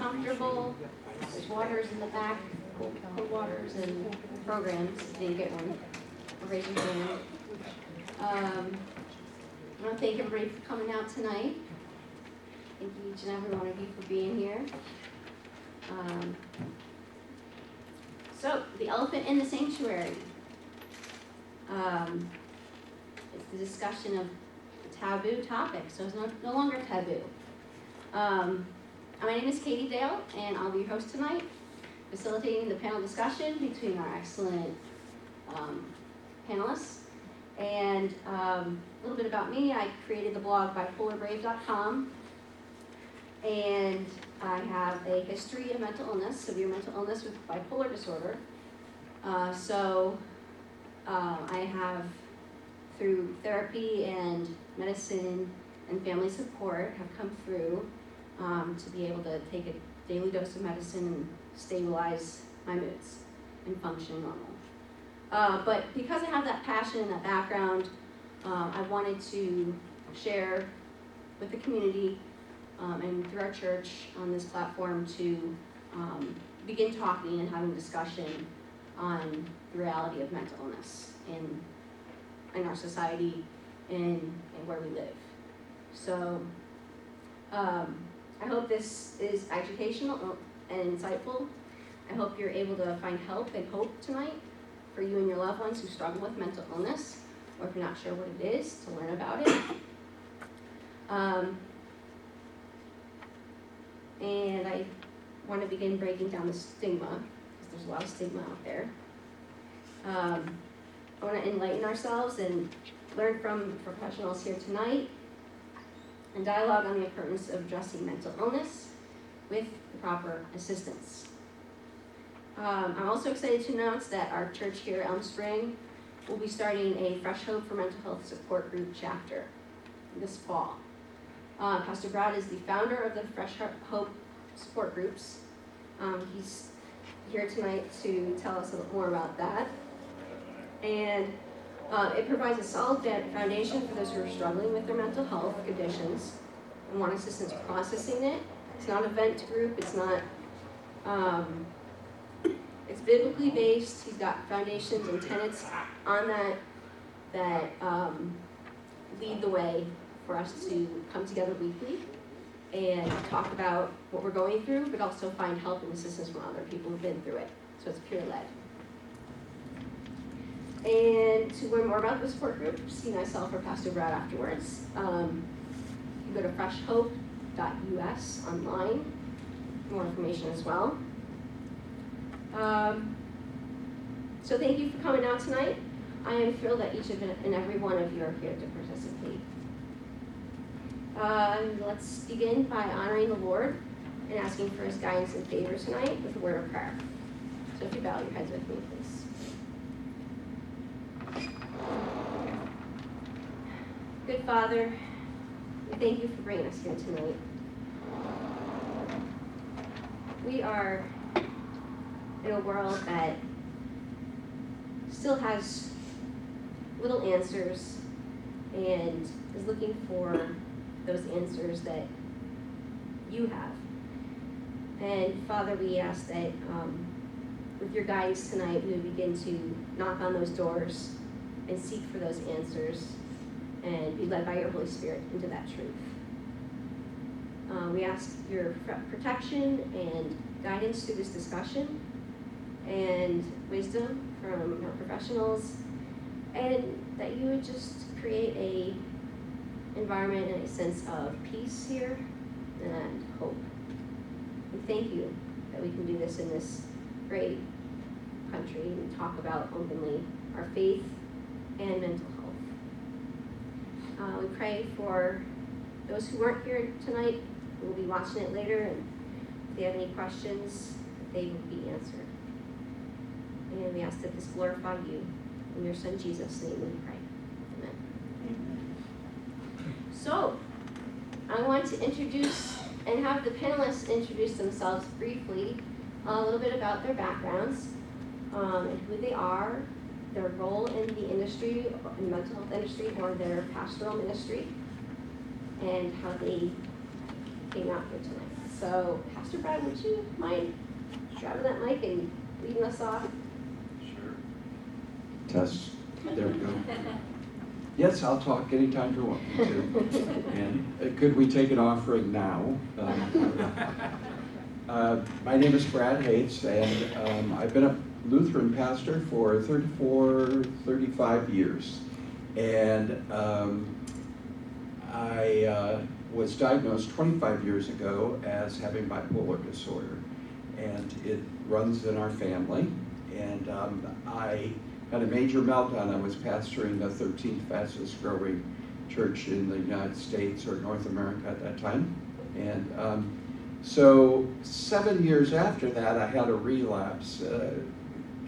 comfortable. There's waters in the back, cold waters and programs. If you didn't get one, raise your hand. I want to thank everybody for coming out tonight. Thank you each and every one of you for being here. So, the elephant in the sanctuary. It's the discussion of a taboo topic, so it's no longer taboo. My name is Katie Dale, and I'll be your host tonight, facilitating the panel discussion between our excellent panelists. And a little bit about me, I created the blog bipolarbrave.com, and I have a history of mental illness, severe mental illness with bipolar disorder. I have, through therapy and medicine and family support, have come through to be able to take a daily dose of medicine and stabilize my moods and function normal. But because I have that passion and that background, I wanted to share with the community and through our church on this platform to begin talking and having discussion on the reality of mental illness in our society and where we live. So I hope this is educational and insightful. I hope you're able to find help and hope tonight for you and your loved ones who struggle with mental illness, or if you're not sure what it is, to learn about it. And I want to begin breaking down the stigma, because there's a lot of stigma out there. I want to enlighten ourselves and learn from professionals here tonight and dialogue on the importance of addressing mental illness with the proper assistance. I'm also excited to announce that our church here at Elm Spring will be starting a Fresh Hope for Mental Health Support Group chapter this fall. Pastor Brad is the founder of the Fresh Hope Support Groups. He's here tonight to tell us a little more about that. And it provides a solid foundation for those who are struggling with their mental health conditions and want assistance processing it. It's not an event group, it's not, it's biblically based. He's got foundations and tenets on that lead the way for us to come together weekly and talk about what we're going through, but also find help and assistance from other people who've been through it. So it's peer-led. And to learn more about the support group, see myself or Pastor Brad afterwards, you can go to freshhope.us online for more information as well. So thank you for coming out tonight. I am thrilled that each and every one of you are here to participate. Let's begin by honoring the Lord and asking for his guidance and favor tonight with a word of prayer. So if you bow your heads with me, please. Good Father, we thank you for bringing us here tonight. We are in a world that still has little answers and is looking for those answers that you have. And Father, we ask that with your guidance tonight, we would begin to knock on those doors and seek for those answers and be led by your Holy Spirit into that truth. We ask your protection and guidance through this discussion and wisdom from our professionals, and that you would just create a environment and a sense of peace here and hope. We thank you that we can do this in this great country and talk about openly our faith and mental health. We pray for those who weren't here tonight, who will be watching it later, and if they have any questions, they will be answered. And we ask that this glorify you. In your Son Jesus' name we pray. Amen. So, I want to introduce and have the panelists introduce themselves briefly, a little bit about their backgrounds, and who they are, their role in the industry, in the mental health industry, or their pastoral ministry, and how they came out here tonight. So, Pastor Brad, would you mind grabbing that mic and leading us off? Sure. Test. There we go. Yes, I'll talk anytime you want me to. And could we take an offering now? My name is Brad Hates, and I've been a Lutheran pastor for 35 years. And I was diagnosed 25 years ago as having bipolar disorder. And it runs in our family. And I had a major meltdown. I was pastoring the 13th fastest growing church in the United States or North America at that time. And so 7 years after that, I had a relapse,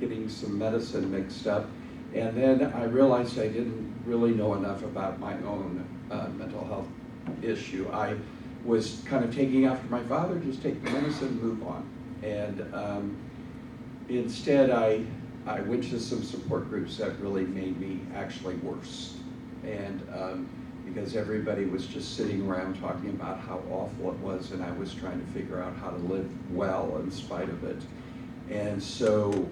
getting some medicine mixed up. And then I realized I didn't really know enough about my own mental health issue. I was kind of taking after my father, just take the medicine, move on. And instead, I went to some support groups that really made me actually worse. And because everybody was just sitting around talking about how awful it was, and I was trying to figure out how to live well in spite of it. And so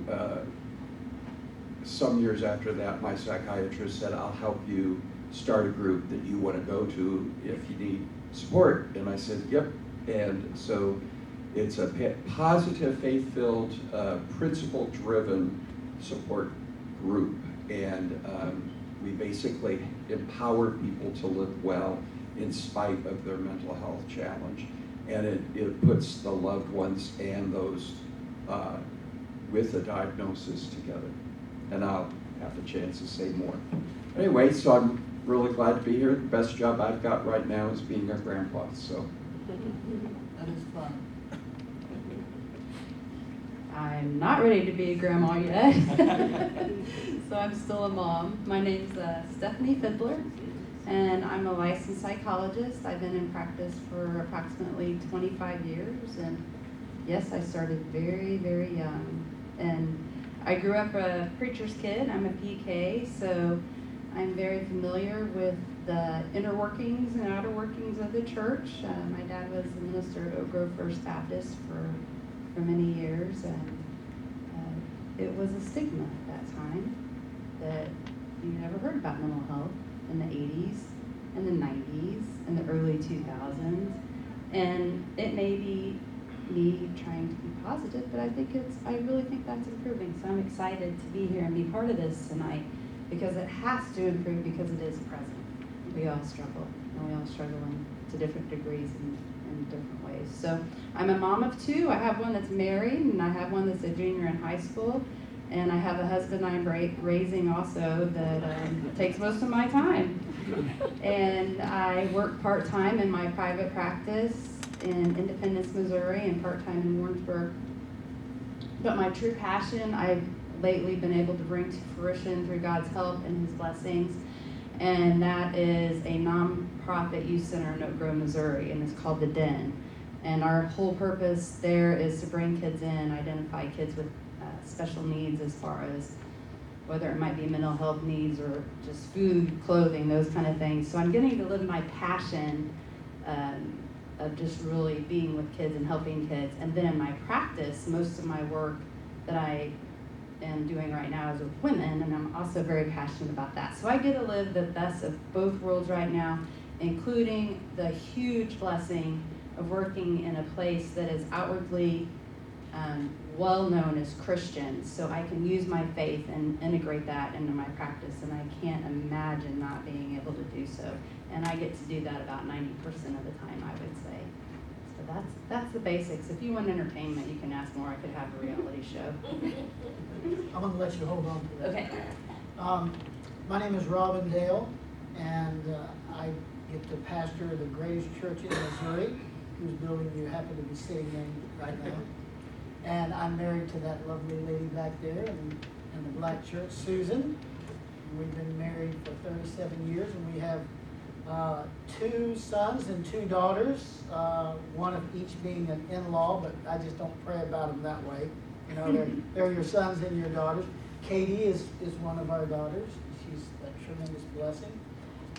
some years after that, my psychiatrist said, I'll help you start a group that you want to go to if you need support. And I said, yep. And so it's a positive, faith-filled, principle-driven support group. And we basically empower people to live well in spite of their mental health challenge. And it puts the loved ones and those with a diagnosis together. And I'll have the chance to say more. Anyway, so I'm really glad to be here. The best job I've got right now is being a grandpa, so. That is fun. I'm not ready to be a grandma yet, so I'm still a mom. My name's Stephanie Fiddler, and I'm a licensed psychologist. I've been in practice for approximately 25 years, and yes, I started very, very young. And I grew up a preacher's kid. I'm a PK, so I'm very familiar with the inner workings and outer workings of the church. My dad was the minister at Oak Grove First Baptist for many years, and it was a stigma at that time that you never heard about mental health in the 80s and the 90s and the early 2000s. And it may be me trying to be positive, but I really think that's improving. So I'm excited to be here and be part of this tonight, because it has to improve, because it is present. We all struggle, and we all struggle to different degrees and in different ways. So I'm a mom of two. I have one that's married, and I have one that's a junior in high school, and I have a husband I'm raising also that takes most of my time. And I work part-time in my private practice in Independence, Missouri, and part-time in Warrensburg. But my true passion, I've lately been able to bring to fruition through God's help and His blessings, and that is a nonprofit youth center in Oak Grove, Missouri, and it's called The Den. And our whole purpose there is to bring kids in, identify kids with special needs as far as whether it might be mental health needs or just food, clothing, those kind of things. So I'm getting to live my passion of just really being with kids and helping kids. And then in my practice, most of my work that I am doing right now is with women, and I'm also very passionate about that. So I get to live the best of both worlds right now, including the huge blessing of working in a place that is outwardly well known as Christian. So I can use my faith and integrate that into my practice, and I can't imagine not being able to do so. And I get to do that about 90% of the time, I would say. So that's the basics. If you want entertainment, you can ask more. I could have a reality show. I'm going to let you hold on to that. Okay. My name is Robin Dale, and I get to pastor the greatest church in Missouri, whose building you happen to be sitting in right now. And I'm married to that lovely lady back there in the black church, Susan. We've been married for 37 years, and we have 2 sons and 2 daughters, one of each being an in-law, but I just don't pray about them that way. You know, they're your sons and your daughters. Katie is one of our daughters. She's a tremendous blessing.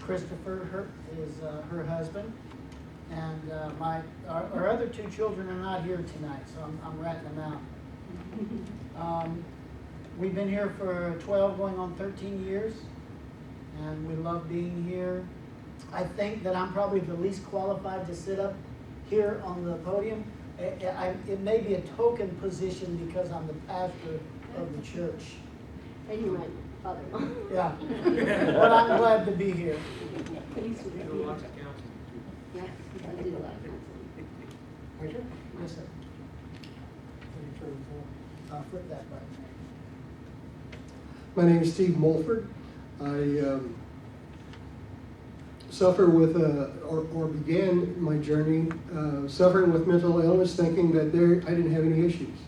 Christopher is her husband. And our other two children are not here tonight, so I'm ratting them out. We've been here for 12, going on 13 years, and we love being here. I think that I'm probably the least qualified to sit up here on the podium. It may be a token position because I'm the pastor of the church. And you went, father-in-law. Yeah, but I'm glad to be here. Yeah, I did a lot of counseling. Richard? Yes, sir. Flip that button. My name is Steve Mulford. I suffer with, or began my journey suffering with mental illness, thinking that I didn't have any issues.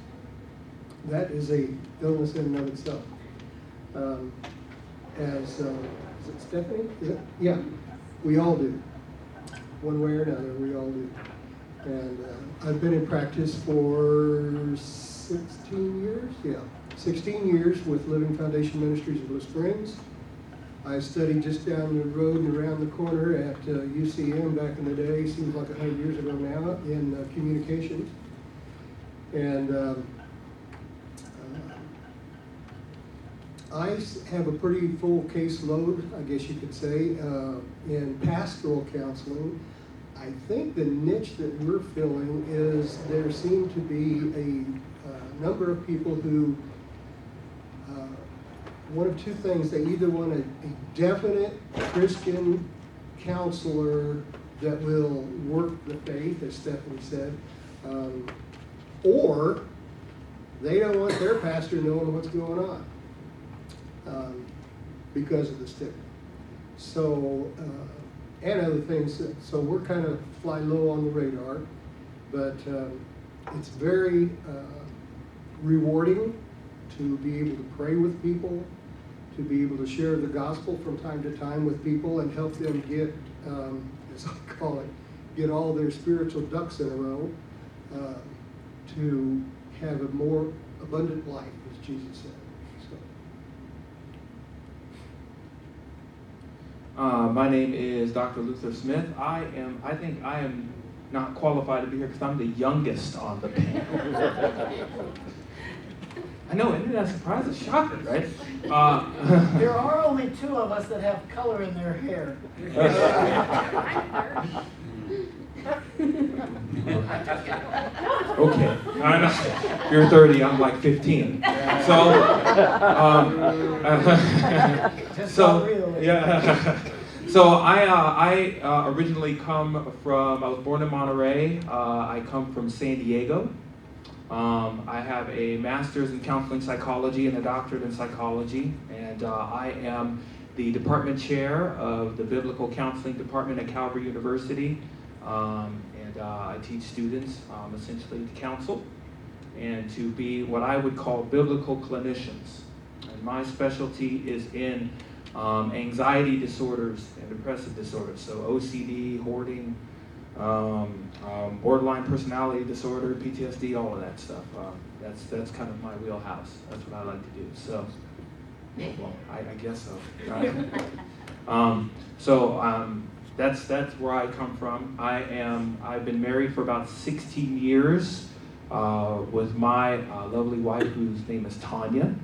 That is a illness in and of itself. Is it Stephanie? Is it? Yeah, we all do. One way or another, we all do. And I've been in practice for 16 years, yeah. 16 years with Living Foundation Ministries of Blue Springs. I studied just down the road and around the corner at UCM back in the day, seems like 100 years ago now, in communications. And I have a pretty full caseload, I guess you could say, in pastoral counseling. I think the niche that we're filling is there seem to be a number of people who, one of two things, they either want a definite Christian counselor that will work the faith, as Stephanie said, or they don't want their pastor knowing what's going on because of the stigma. So, and other things, so we're kind of fly low on the radar, but it's very rewarding to be able to pray with people, to be able to share the gospel from time to time with people and help them get, as I call it, get all their spiritual ducks in a row to have a more abundant life, as Jesus said. My name is Dr. Luther Smith. I think I am not qualified to be here because I'm the youngest on the panel. I know, isn't that a surprise? A shocker, right? There are only two of us that have color in their hair. Okay, I know. You're 30, I'm like 15. Yeah. So I originally come from, I was born in Monterey. I come from San Diego. I have a master's in counseling psychology and a doctorate in psychology, and I am the department chair of the biblical counseling department at Calvary University. I teach students essentially to counsel and to be what I would call biblical clinicians. And my specialty is in anxiety disorders and depressive disorders, so OCD, hoarding, borderline personality disorder, PTSD, all of that stuff. That's kind of my wheelhouse. That's what I like to do. So, well, I guess so. That's where I come from. I've been married for about 16 years with my lovely wife, whose name is Tanya,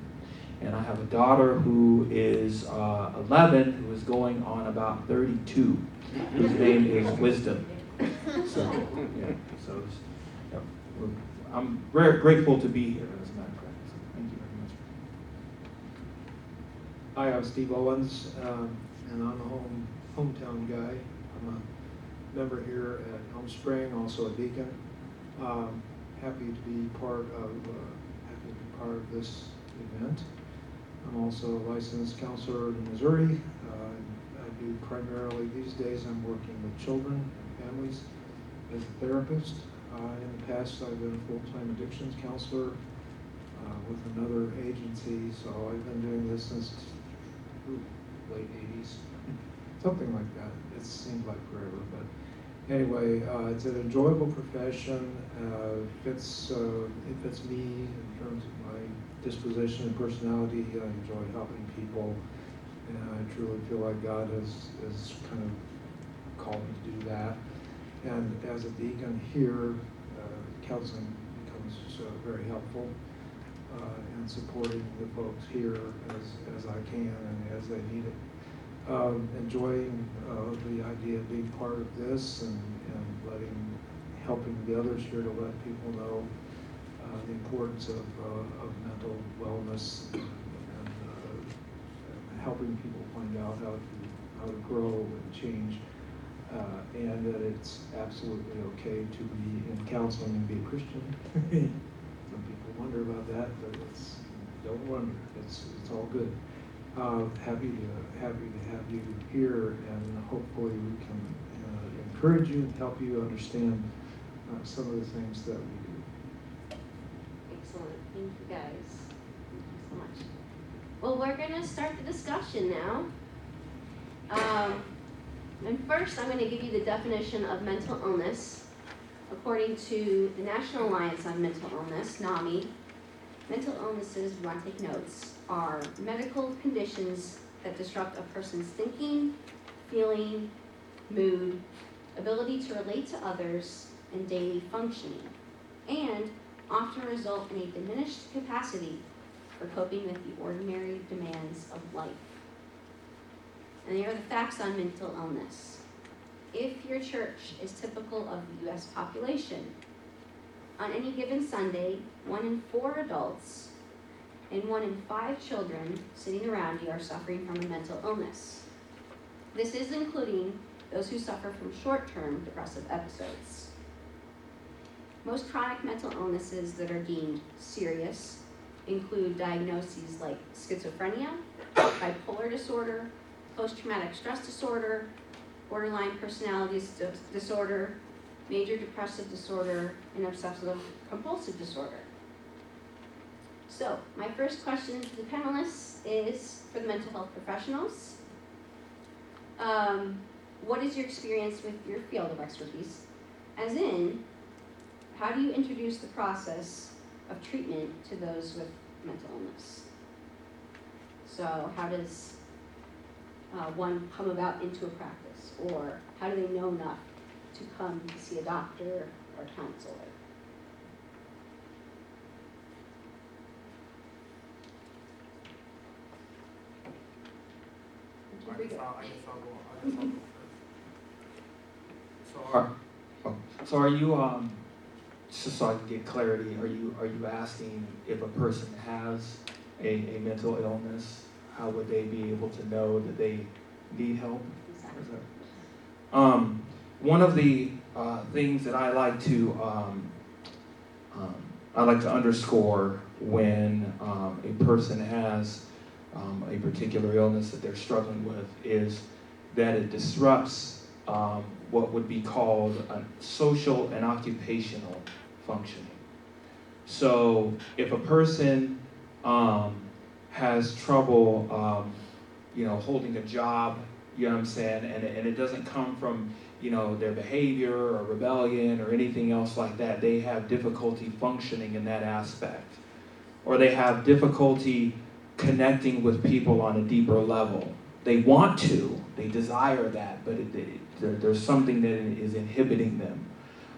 and I have a daughter who is 11, who is going on about 32, whose name is Wisdom. So, yeah. So, yeah, I'm very grateful to be here, as a matter of fact. So thank you very much. Hi, I'm Steve Owens, and I'm a hometown guy. I'm a member here at Elm Spring, also a deacon. Happy to be part of this event. I'm also a licensed counselor in Missouri. I do primarily these days. I'm working with children and families as a therapist. In the past, I've been a full-time addictions counselor with another agency. So I've been doing this since late 80s, something like that. It seems like forever, but anyway, it's an enjoyable profession. It fits me in terms of my disposition and personality. I enjoy helping people, and I truly feel like God has kind of called me to do that. And as a deacon here, counseling becomes very helpful in supporting the folks here as I can and as they need it. Enjoying the idea of being part of this and helping the others here to let people know the importance of mental wellness and helping people find out how to grow and change, and that it's absolutely okay to be in counseling and be a Christian. Some people wonder about that, but don't wonder. It's all good. Happy to have you here, and hopefully we can encourage you and help you understand some of the things that we do. Excellent, thank you guys. Thank you so much. Well, we're gonna start the discussion now. And first, I'm gonna give you the definition of mental illness. According to the National Alliance on Mental Illness, NAMI, mental illnesses, you want to take notes, are medical conditions that disrupt a person's thinking, feeling, mood, ability to relate to others, and daily functioning, and often result in a diminished capacity for coping with the ordinary demands of life. And here are the facts on mental illness. If your church is typical of the U.S. population, on any given Sunday, 1 in 4 adults and 1 in 5 children sitting around you are suffering from a mental illness. This is including those who suffer from short-term depressive episodes. Most chronic mental illnesses that are deemed serious include diagnoses like schizophrenia, bipolar disorder, post-traumatic stress disorder, borderline personality disorder, major depressive disorder, and obsessive compulsive disorder. So, my first question to the panelists is for the mental health professionals. What is your experience with your field of expertise? As in, how do you introduce the process of treatment to those with mental illness? So, how does one come about into a practice? Or how do they know enough to come to see a doctor or a counselor? I guess I'll go first. So are you, just so I can get clarity, are you asking if a person has a mental illness, how would they be able to know that they need help? Exactly. Is that- One of the things that I like to underscore when a person has a particular illness that they're struggling with is that it disrupts what would be called a social and occupational functioning. So if a person has trouble, holding a job, you know what I'm saying, and it doesn't come from, their behavior or rebellion or anything else like that, they have difficulty functioning in that aspect. Or they have difficulty connecting with people on a deeper level. They want to, they desire that, but there's something that is inhibiting them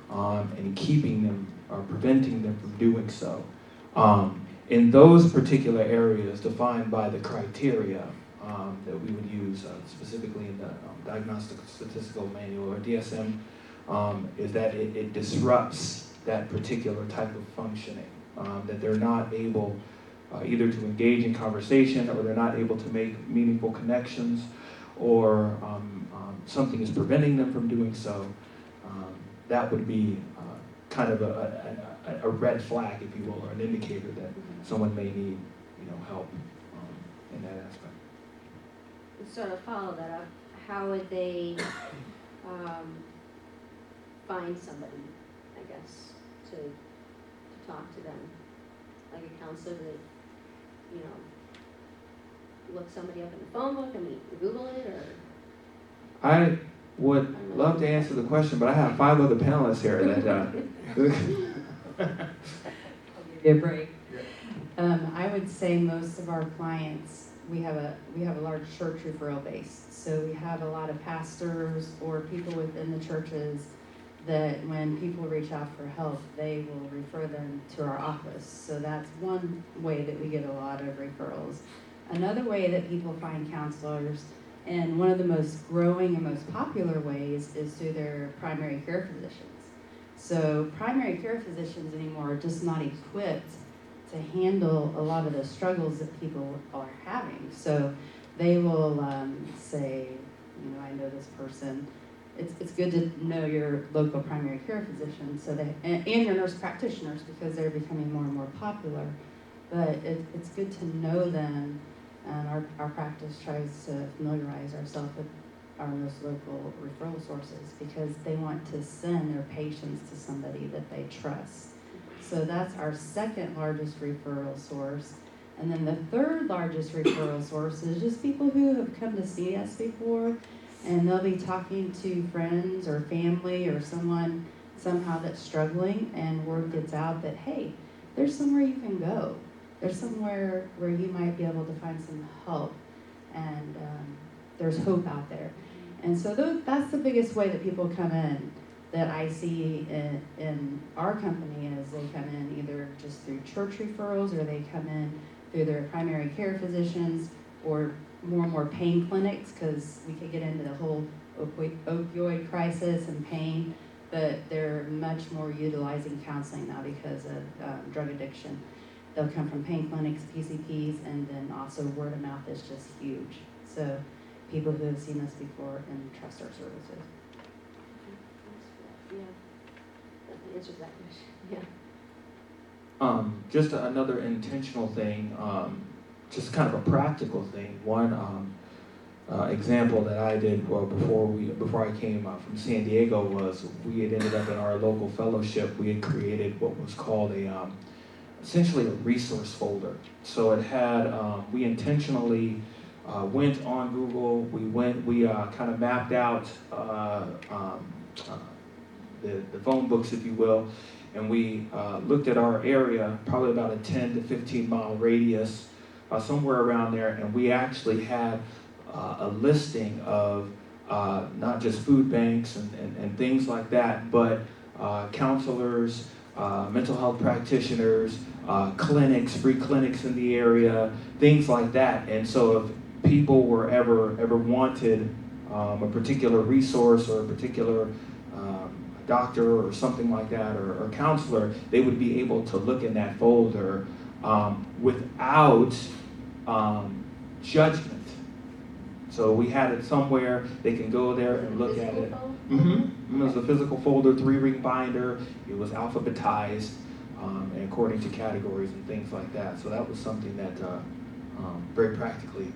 and keeping them or preventing them from doing so. In those particular areas defined by the criteria that we would use specifically in the Diagnostic Statistical Manual or DSM, is that it disrupts that particular type of functioning, that they're not able either to engage in conversation or they're not able to make meaningful connections, or something is preventing them from doing so. That would be kind of a red flag, if you will, or an indicator that someone may need help in that aspect. Sort of follow that up, how would they find somebody, I guess, to talk to them? Like a counselor that, look somebody up in the phone book, Google it, or? I would love to answer the question, but I have 5 other panelists here that I'll give you a break. I would say most of our clients, we have a large church referral base, so we have a lot of pastors or people within the churches that when people reach out for help, they will refer them to our office. So that's one way that we get a lot of referrals. Another way that people find counselors, and one of the most growing and most popular ways, is through their primary care physicians. So primary care physicians anymore are just not equipped to handle a lot of the struggles that people are having. So they will say, you know, I know this person. It's good to know your local primary care physician, so they and your nurse practitioners, because they're becoming more and more popular. But it's good to know them, and our practice tries to familiarize ourselves with our most local referral sources, because they want to send their patients to somebody that they trust. So that's our second largest referral source. And then the third largest referral source is just people who have come to see us before, and they'll be talking to friends or family or someone somehow that's struggling, and word gets out that, hey, there's somewhere you can go. There's somewhere where you might be able to find some help, and there's hope out there. And so that's the biggest way that people come in, that I see in our company, is they come in either just through church referrals, or they come in through their primary care physicians, or more and more pain clinics, because we could get into the whole opioid crisis and pain, but they're much more utilizing counseling now because of drug addiction. They'll come from pain clinics, PCPs, and then also word of mouth is just huge. So people who have seen us before and trust our services. Yeah, that answers that question, yeah. Just another intentional thing, just kind of a practical thing. One example that I did before I came from San Diego was, we had ended up in our local fellowship. We had created what was called essentially a resource folder. So it had, we intentionally went on Google. We kind of mapped out the phone books, if you will, and we looked at our area, probably about a 10 to 15 mile radius, somewhere around there, and we actually had a listing of not just food banks and things like that, but counselors, mental health practitioners, clinics, free clinics in the area, things like that. And so if people were ever wanted a particular resource or a particular doctor or something like that, or counselor, they would be able to look in that folder without judgment. So we had it somewhere, they can go there and look at it. It was a physical folder, 3-ring binder. It was alphabetized and according to categories and things like that. So that was something that very practically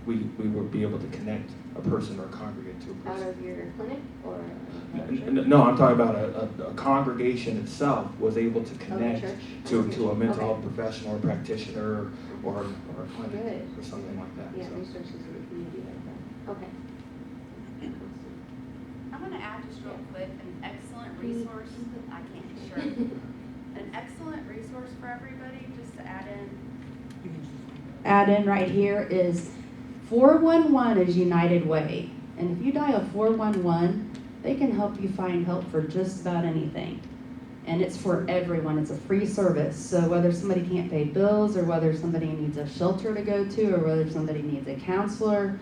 we would be able to connect a person or congregate to a person. Out of your clinic or? No, I'm talking about a congregation itself was able to connect church? to a mental Okay. health professional or practitioner or a clinic Good. or something like that. Yeah, So. resources in the community like that. Okay. I want to add just real quick, an excellent resource, I can't, sure. An excellent resource for everybody, just to add in Right here is 411 is United Way. And if you dial 411, they can help you find help for just about anything. And it's for everyone. It's a free service. So whether somebody can't pay bills, or whether somebody needs a shelter to go to, or whether somebody needs a counselor,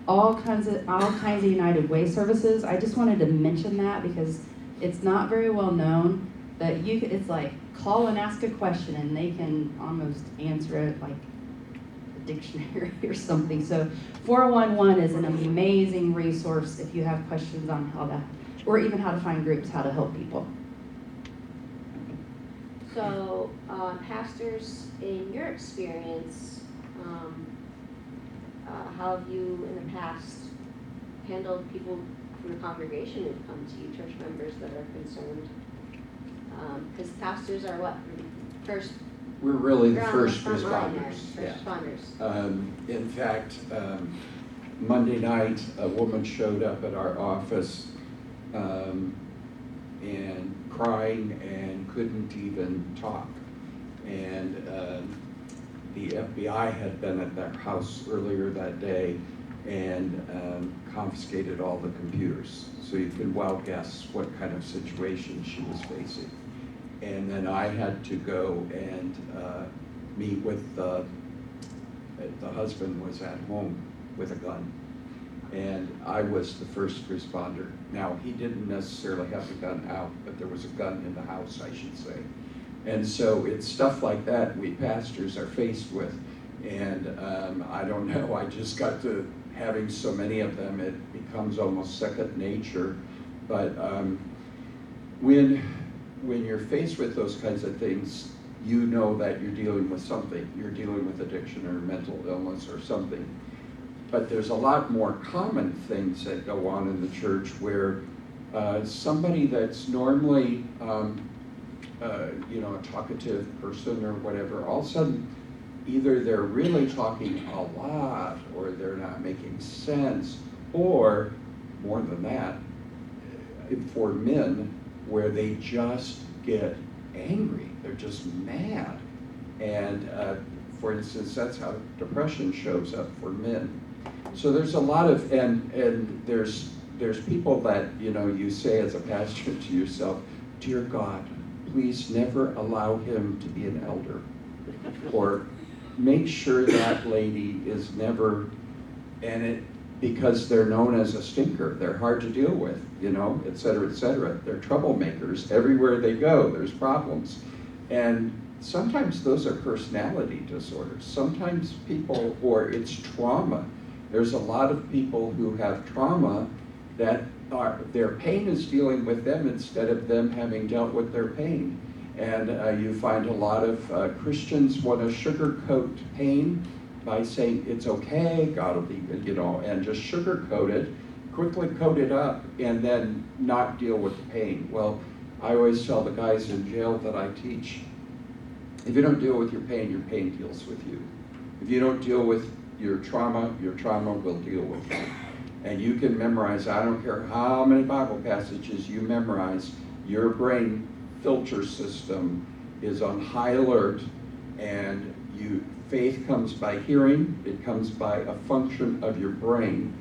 all kinds of United Way services. I just wanted to mention that because it's not very well known, but it's like call and ask a question and they can almost answer it like a dictionary or something. So 411 is an amazing resource if you have questions on how to, or even how to find groups, how to help people. So, pastors, in your experience, how have you in the past handled people from the congregation who've come to you, church members that are concerned? Because pastors are what? First, We're really the they're on first front line there, responders. first responders. In fact, Monday night, a woman showed up at our office and crying and couldn't even talk. And the FBI had been at their house earlier that day and confiscated all the computers. So you can well guess what kind of situation she was facing. And then I had to go and meet with the husband was at home with a gun. And I was the first responder. Now, he didn't necessarily have the gun out, but there was a gun in the house, I should say. And so it's stuff like that we pastors are faced with. And I don't know, I just got to having so many of them, it becomes almost second nature. But when you're faced with those kinds of things, you know that you're dealing with something. You're dealing with addiction or mental illness or something. But there's a lot more common things that go on in the church where somebody that's normally, a talkative person or whatever, all of a sudden, either they're really talking a lot or they're not making sense, or more than that, for men, where they just get angry. They're just mad. And for instance, that's how depression shows up for men. So there's a lot of, and there's people that, you say as a pastor to yourself, dear God, please never allow him to be an elder. Or make sure that lady is never, because they're known as a stinker. They're hard to deal with, et cetera, et cetera. They're troublemakers. Everywhere they go, there's problems. And sometimes those are personality disorders. Sometimes people, or it's trauma. There's a lot of people who have trauma that their pain is dealing with them instead of them having dealt with their pain. And you find a lot of Christians want to sugarcoat pain by saying it's okay, God will be good, and just sugarcoat it, quickly coat it up, and then not deal with the pain. Well, I always tell the guys in jail that I teach, if you don't deal with your pain deals with you. If you don't deal with your trauma will deal with you. And you can memorize, I don't care how many Bible passages you memorize, your brain filter system is on high alert, and faith comes by hearing, it comes by a function of your brain.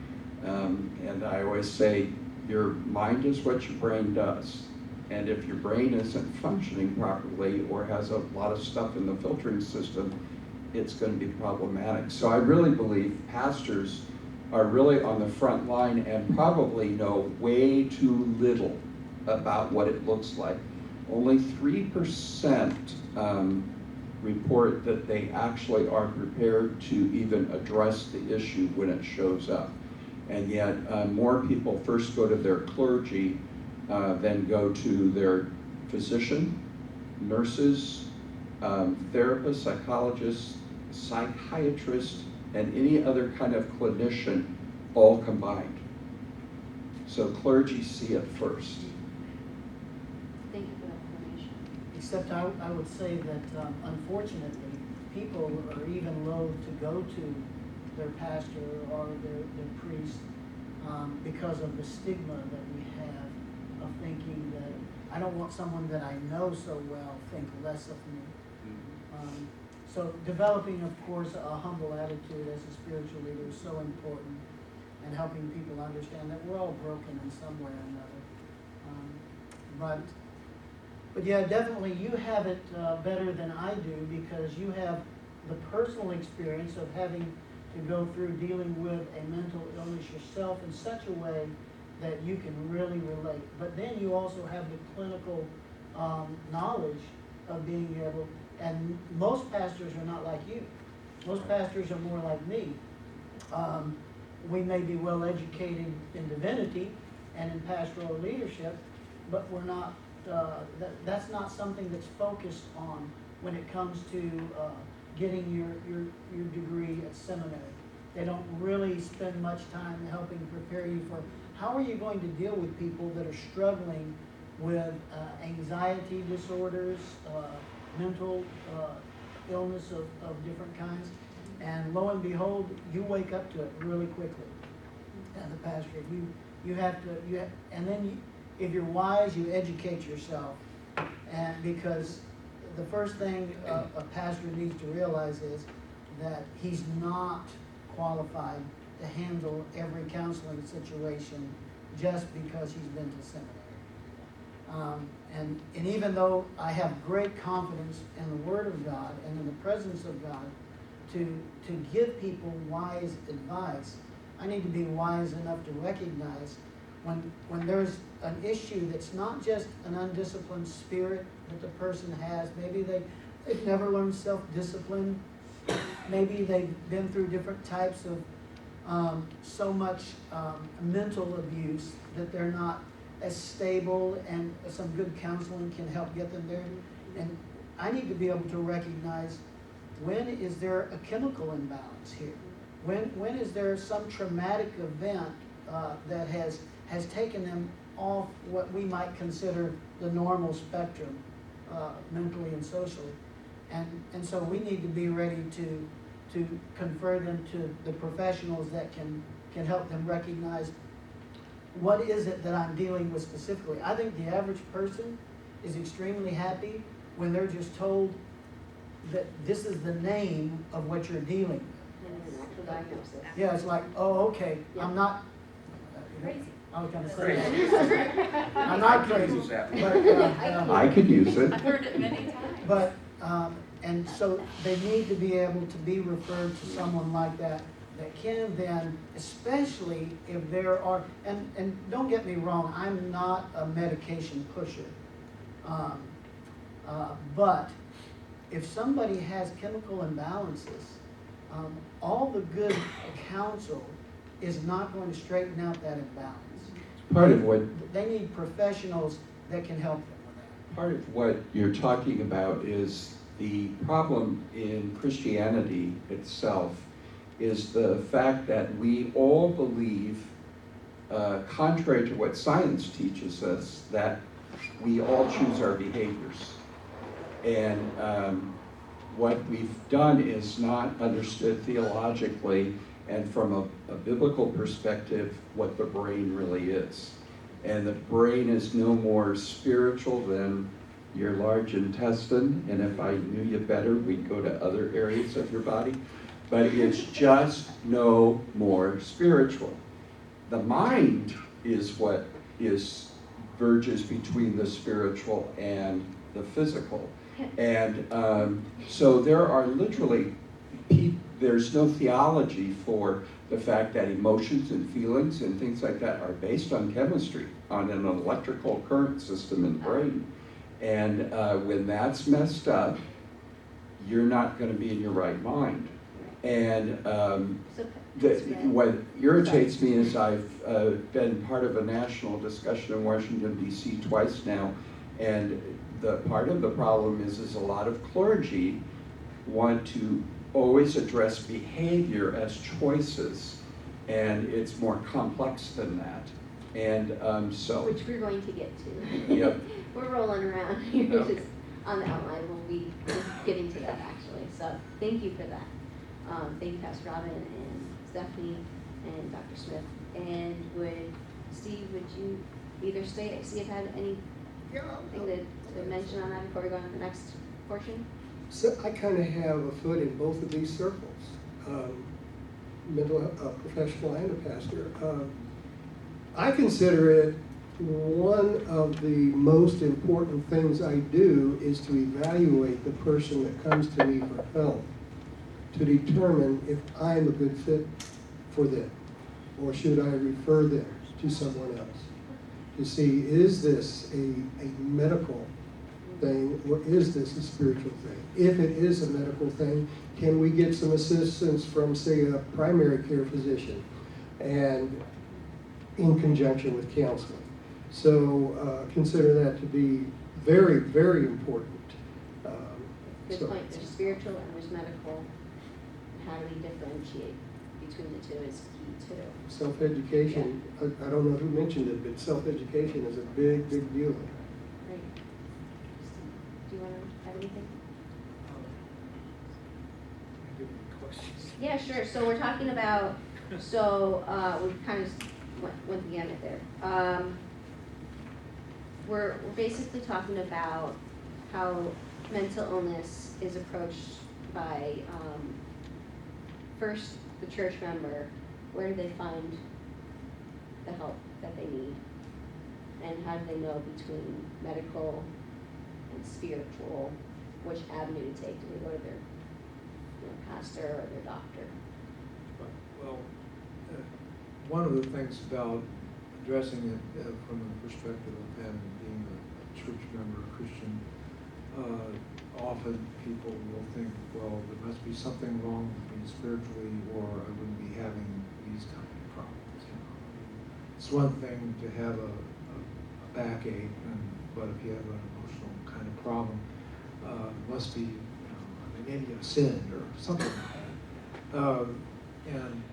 And I always say, your mind is what your brain does. And if your brain isn't functioning properly or has a lot of stuff in the filtering system, it's going to be problematic. So I really believe pastors are really on the front line and probably know way too little about what it looks like. Only 3% report that they actually are prepared to even address the issue when it shows up. And yet more people first go to their clergy than go to their physician, nurses, therapists, psychologists, psychiatrists, and any other kind of clinician all combined. So clergy see it first. Thank you for that information. Except I would say that unfortunately, people are even loath to go to their pastor or their priest because of the stigma that we have of thinking that I don't want someone that I know so well think less of me. So developing, of course, a humble attitude as a spiritual leader is so important, and helping people understand that we're all broken in some way or another. But yeah, definitely you have it better than I do, because you have the personal experience of having to go through dealing with a mental illness yourself in such a way that you can really relate. But then you also have the clinical knowledge of being able, and most pastors are not like you. Most pastors are more like me. We may be well educated in divinity and in pastoral leadership, but we're not, that's not something that's focused on when it comes to getting your degree at seminary. They don't really spend much time helping prepare you for how are you going to deal with people that are struggling with anxiety disorders, mental illness of different kinds. And lo and behold, you wake up to it really quickly as a pastor. You have to, and then if you're wise, you educate yourself. And because the first thing a pastor needs to realize is that he's not qualified to handle every counseling situation just because he's been to seminary. And even though I have great confidence in the Word of God and in the presence of God to give people wise advice, I need to be wise enough to recognize when there's an issue that's not just an undisciplined spirit that the person has. Maybe they've never learned self-discipline. Maybe they've been through different types of so much mental abuse that they're not as stable, and some good counseling can help get them there. And I need to be able to recognize, when is there a chemical imbalance here? When is there some traumatic event that has taken them off what we might consider the normal spectrum, mentally and socially? And so we need to be ready to confer them to the professionals that can help them recognize, what is it that I'm dealing with specifically. I think the average person is extremely happy when they're just told that this is the name of what you're dealing with. And an actual diagnosis. Yeah, it's like, oh, okay, I'm not Crazy. I was gonna say that. I'm not crazy, but, I could use it. I've heard it many times. but, and so they need to be able to be referred to someone like that can then, especially if there are, and don't get me wrong, I'm not a medication pusher. But if somebody has chemical imbalances, all the good counsel is not going to straighten out that imbalance. Part of what They need professionals that can help them with that. Part of what you're talking about is the problem in Christianity itself is the fact that we all believe, contrary to what science teaches us, that we all choose our behaviors. And what we've done is not understood theologically and from a biblical perspective what the brain really is. And the brain is no more spiritual than your large intestine, and if I knew you better, we'd go to other areas of your body, but it's just no more spiritual. The mind is what verges between the spiritual and the physical. And so there are literally, there's no theology for the fact that emotions and feelings and things like that are based on chemistry, on an electrical current system in the brain. And when that's messed up, you're not going to be in your right mind. And what irritates me is I've been part of a national discussion in Washington, D.C. twice now, and the part of the problem is a lot of clergy want to always address behavior as choices, and it's more complex than that. And so... Which we're going to get to. Yep. We're rolling around here, Okay. just on the outline, we'll be just getting to that actually, so thank you for that. Thank you, Pastor Robin and Stephanie and Dr. Smith. And Steve, would you either see if you had anything to mention on that before we go on to the next portion? So I kind of have a foot in both of these circles, mental health professional and a pastor. I consider it one of the most important things I do is to evaluate the person that comes to me for help, to determine if I'm a good fit for them, or should I refer them to someone else, to see, is this a medical thing, or is this a spiritual thing? If it is a medical thing, can we get some assistance from, say, a primary care physician, and in conjunction with counseling? So consider that to be very, very important. Good point, there's spiritual and there's medical. How do we differentiate between the two is key too. Self-education, I don't know who mentioned it, but self-education is a big, big deal. Great. Do you want to have anything? Yeah, sure. So we're talking about, we kind of went the gamut there. We're basically talking about how mental illness is approached by first the church member, where do they find the help that they need? And how do they know between medical and spiritual, which avenue to take? Do they go to their pastor or their doctor? Well, one of the things about addressing it from the perspective of having being a church member, a Christian, often people will think, well, there must be something wrong with me spiritually, or I wouldn't be having these kind of problems. It's one thing to have a backache, but if you have an emotional kind of problem, it must be, maybe I've sinned or something like that. And